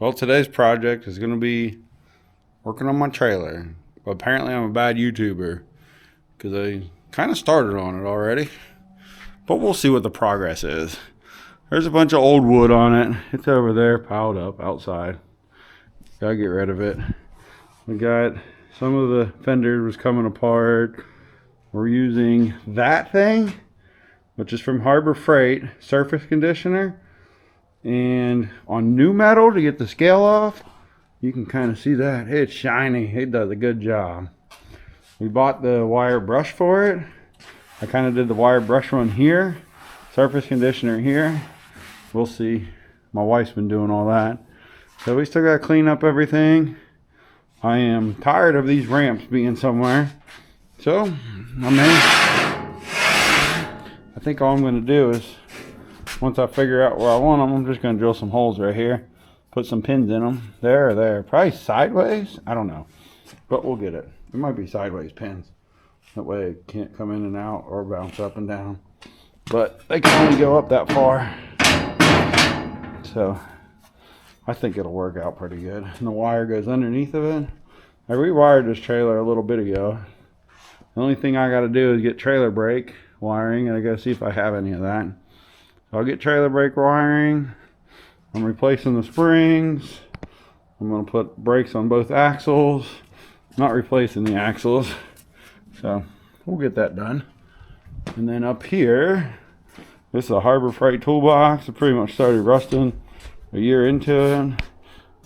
Well, today's project is going to be working on my trailer. But apparently I'm a bad YouTuber because I kind of started on it already. But we'll see what the progress is. There's a bunch of old wood on it. It's over there piled up outside. Gotta get rid of it. We got some of the fenders was coming apart. We're using that thing, which is from Harbor Freight, surface conditioner. And on new metal to get the scale off, you can kind of see that. It's shiny. It does a good job. We bought the wire brush for it. I kind of did the wire brush one here. Surface conditioner here. We'll see. My wife's been doing all that. So we still got to clean up everything. I am tired of these ramps being somewhere. So, I think all I'm going to do is, once I figure out where I want them, I'm just going to drill some holes right here. Put some pins in them. There or there. Probably sideways. I don't know. But we'll get it. It might be sideways pins. That way it can't come in and out or bounce up and down. But they can only go up that far. So I think it'll work out pretty good. And the wire goes underneath of it. I rewired this trailer a little bit ago. The only thing I got to do is get trailer brake wiring, and I got to see if I have any of that. So I'll get trailer brake wiring. I'm replacing the springs. I'm going to put brakes on both axles. Not replacing the axles. So we'll get that done. And then up here, this is a Harbor Freight toolbox. It pretty much started rusting a year into it.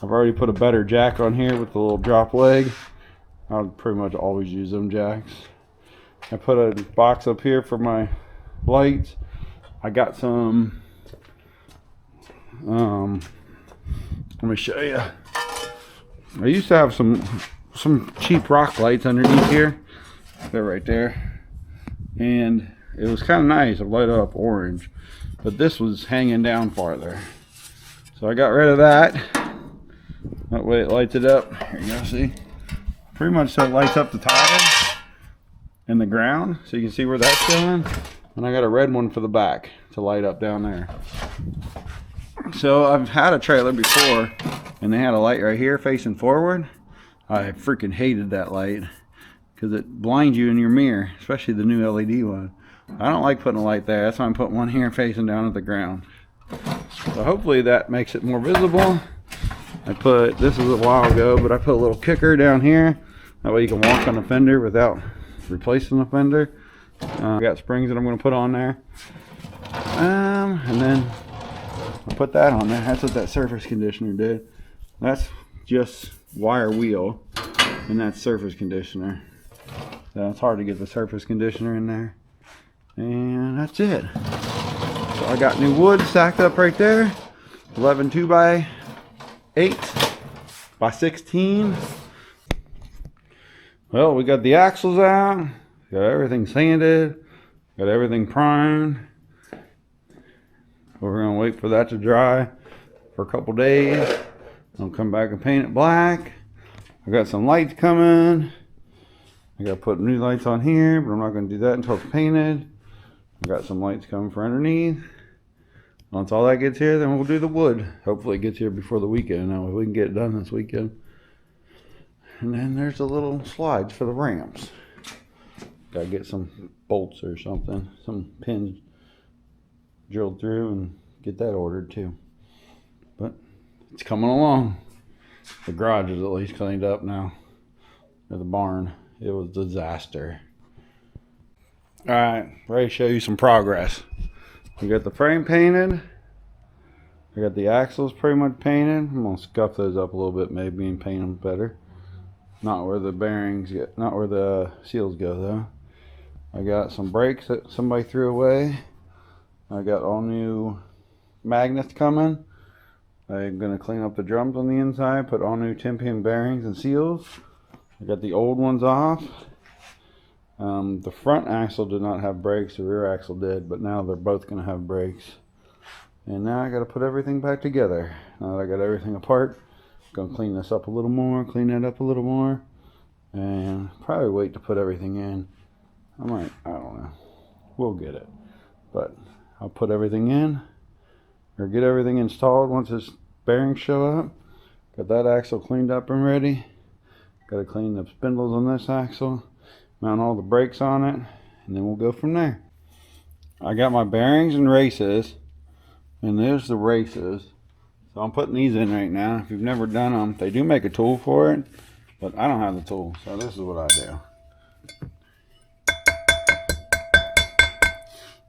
I've already put a better jack on here with the little drop leg. I'll pretty much always use them jacks. I put a box up here for my lights. I got some, let me show you. I used to have some cheap rock lights underneath here. They're right there. And it was kind of nice. It light up orange. But this was hanging down farther. So I got rid of that. That way it lights it up. Here you go, see? Pretty much so it lights up the tire and the ground. So you can see where that's going. And I got a red one for the back to light up down there. So I've had a trailer before and they had a light right here facing forward. I freaking hated that light because it blinds you in your mirror, especially the new LED one. I don't like putting a light there. That's why I'm putting one here facing down at the ground. So hopefully that makes it more visible. This was a while ago, but I put a little kicker down here. That way you can walk on the fender without replacing the fender. I got springs that I'm going to put on there. And then I put that on there. That's what that surface conditioner did. That's just wire wheel, and that's surface conditioner. So it's hard to get the surface conditioner in there. And that's it. So I got new wood stacked up right there. 11 2x8 by 16. Well, we got the axles out. Got everything sanded. Got everything primed. We're going to wait for that to dry for a couple days. I'll come back and paint it black. I got some lights coming. I got to put new lights on here, but I'm not going to do that until it's painted. I got some lights coming for underneath. Once all that gets here, then we'll do the wood. Hopefully it gets here before the weekend. Now we can get it done this weekend. And then there's the little slides for the ramps. Got to get some bolts or something, some pins drilled through and get that ordered too. But it's coming along. The garage is at least cleaned up now. Or the barn. It was a disaster. Alright, ready to show you some progress. We got the frame painted. I got the axles pretty much painted. I'm going to scuff those up a little bit maybe and paint them better. Not where the bearings get, not where the seals go though. I got some brakes that somebody threw away. I got all new magnets coming. I'm going to clean up the drums on the inside, put all new 10-pin bearings and seals. I got the old ones off. The front axle did not have brakes, the rear axle did, but now they're both going to have brakes. And now I got to put everything back together. Now that I got everything apart, I'm going to clean this up a little more, clean that up a little more, and probably wait to put everything in. I don't know. We'll get it. But I'll put everything in, or get everything installed once its bearings show up. Got that axle cleaned up and ready. Got to clean the spindles on this axle, mount all the brakes on it, and then we'll go from there. I got my bearings and races, and there's the races. So I'm putting these in right now. If you've never done them, they do make a tool for it, but I don't have the tool, so this is what I do.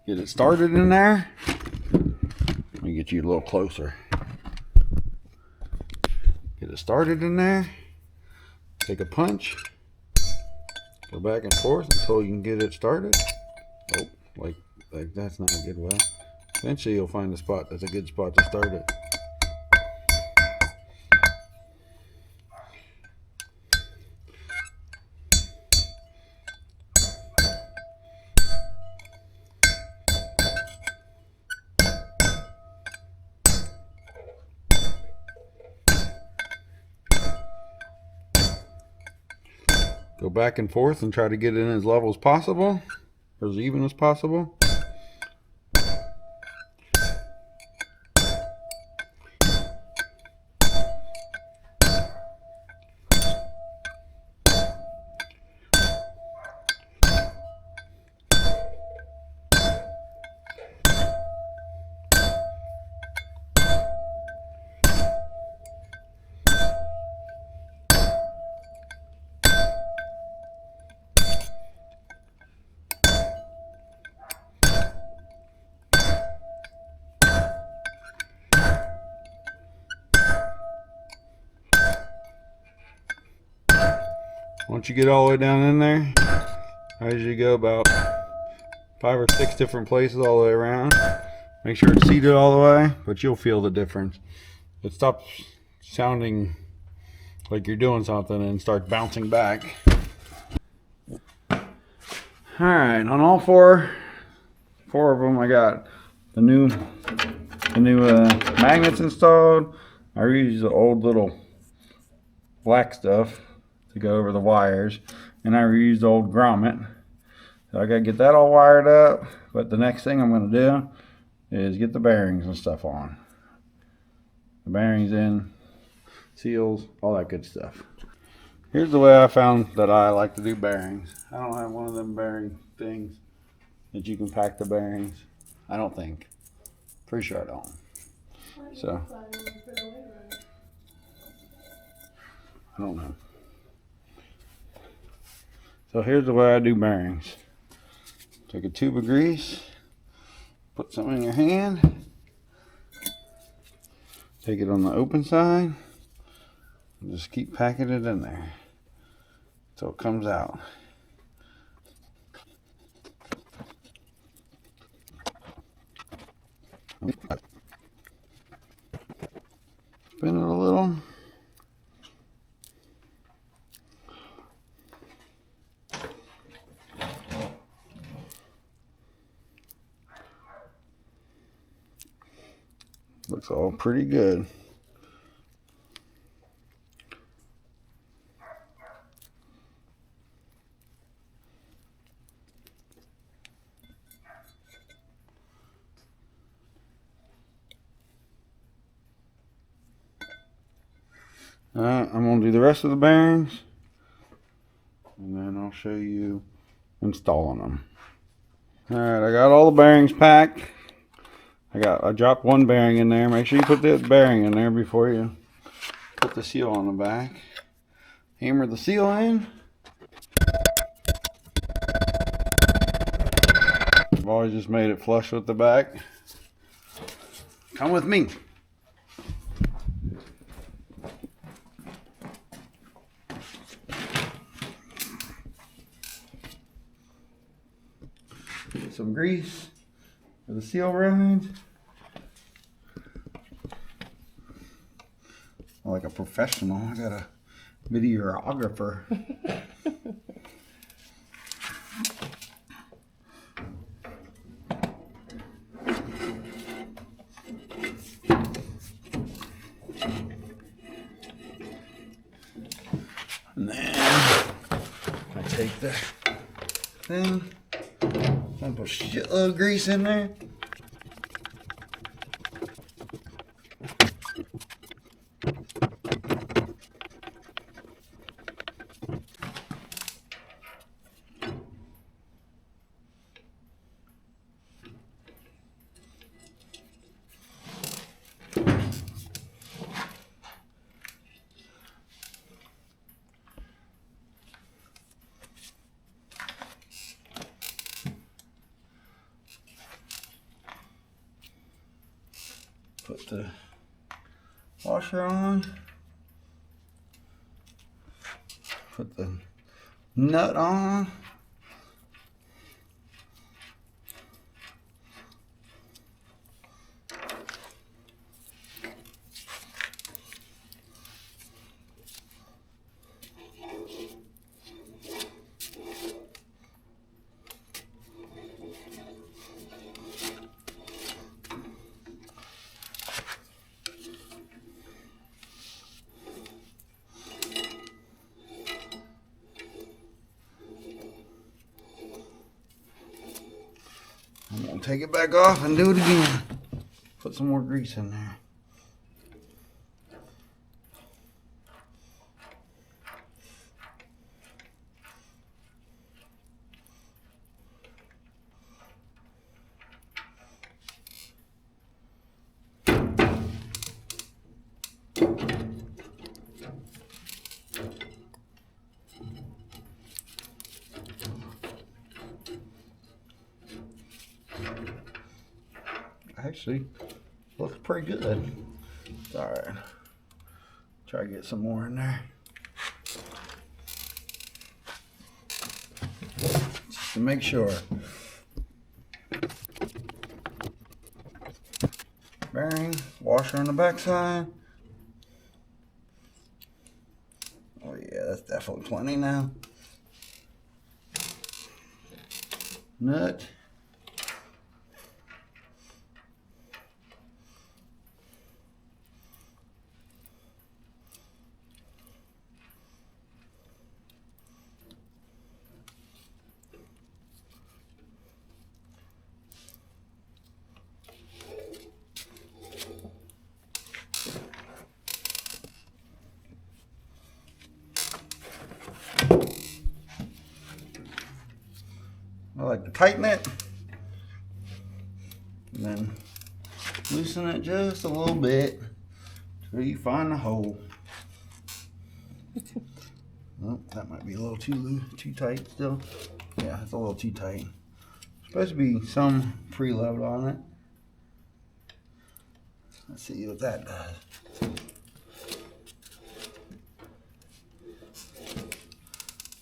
Get it started in there. Let me get you a little closer. Get it started in there. Take a punch. Go back and forth until you can get it started. Oh, like that's not a good way. Eventually you'll find a spot that's a good spot to start it. Go back and forth and try to get it in as level as possible, or as even as possible. Once you get all the way down in there, I usually go about 5 or 6 different places all the way around. Make sure it's seated all the way, but you'll feel the difference. It stops sounding like you're doing something and starts bouncing back. Alright, on all four of them I got the new magnets installed. I reuse the old little black stuff to go over the wires, and I reused the old grommet. So I gotta get that all wired up, but the next thing I'm gonna do is get the bearings and stuff on. The bearings in, seals, all that good stuff. Here's the way I found that I like to do bearings. I don't have one of them bearing things that you can pack the bearings. I don't think. Pretty sure I don't. So I don't know. So here's the way I do bearings. Take a tube of grease, put some in your hand, take it on the open side, and just keep packing it in there until it comes out. Spin it a little. Looks all pretty good. Alright, I'm going to do the rest of the bearings, and then I'll show you installing them. Alright, I got all the bearings packed. I dropped one bearing in there. Make sure you put that bearing in there before you put the seal on the back. Hammer the seal in. I've always just made it flush with the back. Come with me. Get some grease for the seal rides. Like a professional, I got a videographer. And then I take the thing, dump a shitload of grease in there. the washer on. Put the nut on. I'm gonna take it back off and do it again. Put some more grease in there. Actually, looks pretty good. All right, try to get some more in there. Just to make sure. Bearing, washer on the backside. Oh yeah, that's definitely plenty now. Nut. I like to tighten it and then loosen it just a little bit till you find the hole. Oh, that might be a little too tight still. Yeah, it's a little too tight. Supposed to be some preload on it. Let's see what that does.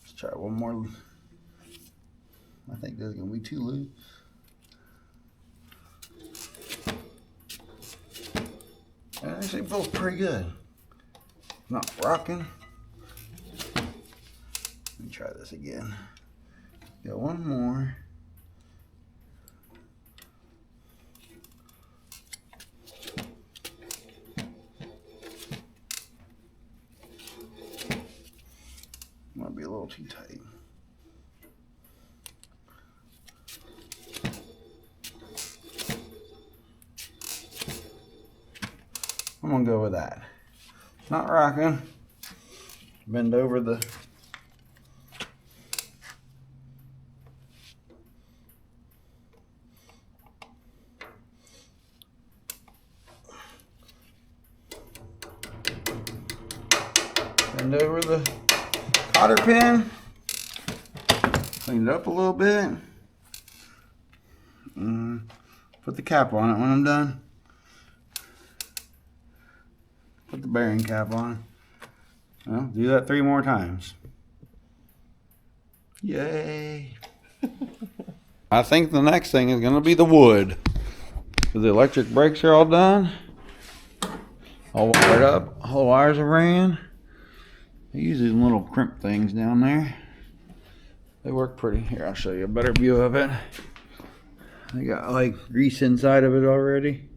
Let's try one more. I think this is going to be too loose. It actually feels pretty good. Not rocking. Let me try this again. Got one more. Might be a little too tight. I'm gonna go with that. Not rocking. Bend over the cotter pin. Clean it up a little bit. Put the cap on it when I'm done. Put the bearing cap on. Well, do that 3 more times. Yay. I think the next thing is going to be the wood. So the electric brakes are all done. All wired up. All the wires are ran. I use these little crimp things down there. They work pretty. Here, I'll show you a better view of it. I got like grease inside of it already.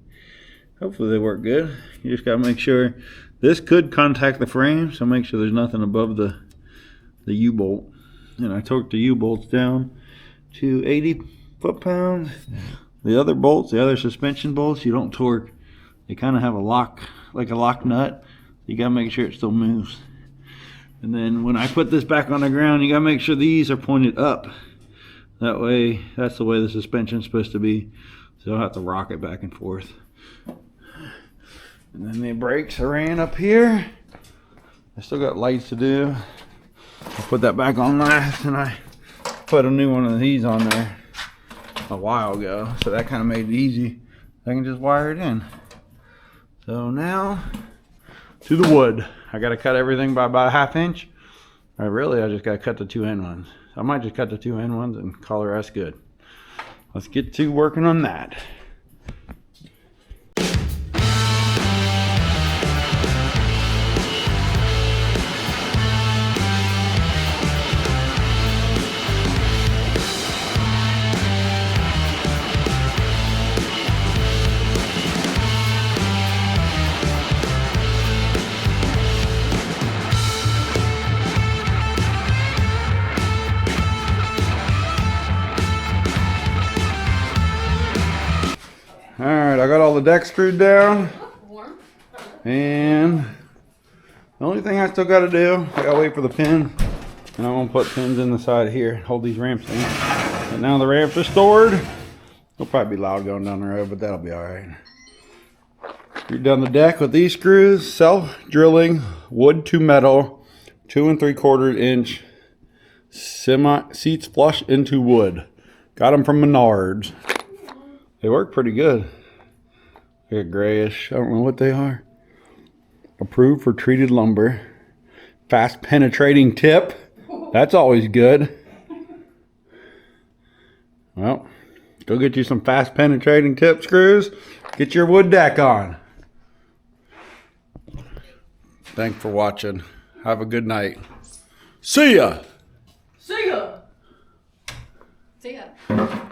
Hopefully they work good. You just gotta make sure. This could contact the frame, so make sure there's nothing above the U-bolt. And I torqued the U-bolts down to 80 foot-pounds. The other bolts, the other suspension bolts, you don't torque. They kind of have a lock, like a lock nut. You gotta make sure it still moves. And then when I put this back on the ground, you gotta make sure these are pointed up. That way, that's the way the suspension's supposed to be. So I don't have to rock it back and forth. And then the brakes are ran up here. I still got lights to do. I put that back on last, and I put a new one of these on there a while ago. So that kind of made it easy. I can just wire it in. So now to the wood. I got to cut everything by about a 1/2 inch. I just got to cut the 2 end ones. I might just cut the 2 end ones and call the rest good. Let's get to working on that. Alright, I got all the deck screwed down. And the only thing I still got to do, I got to wait for the pin. And I'm going to put pins in the side here, hold these ramps in. And now the ramps are stored. It'll probably be loud going down the road, but that'll be alright. Screwed down the deck with these screws, self-drilling, wood to metal, 2 3/4 inch seats flush into wood. Got them from Menards. They work pretty good. They're grayish. I don't know what they are. Approved for treated lumber. Fast penetrating tip. That's always good. Well, go get you some fast penetrating tip screws. Get your wood deck on. Thanks for watching. Have a good night. See ya. See ya. See ya.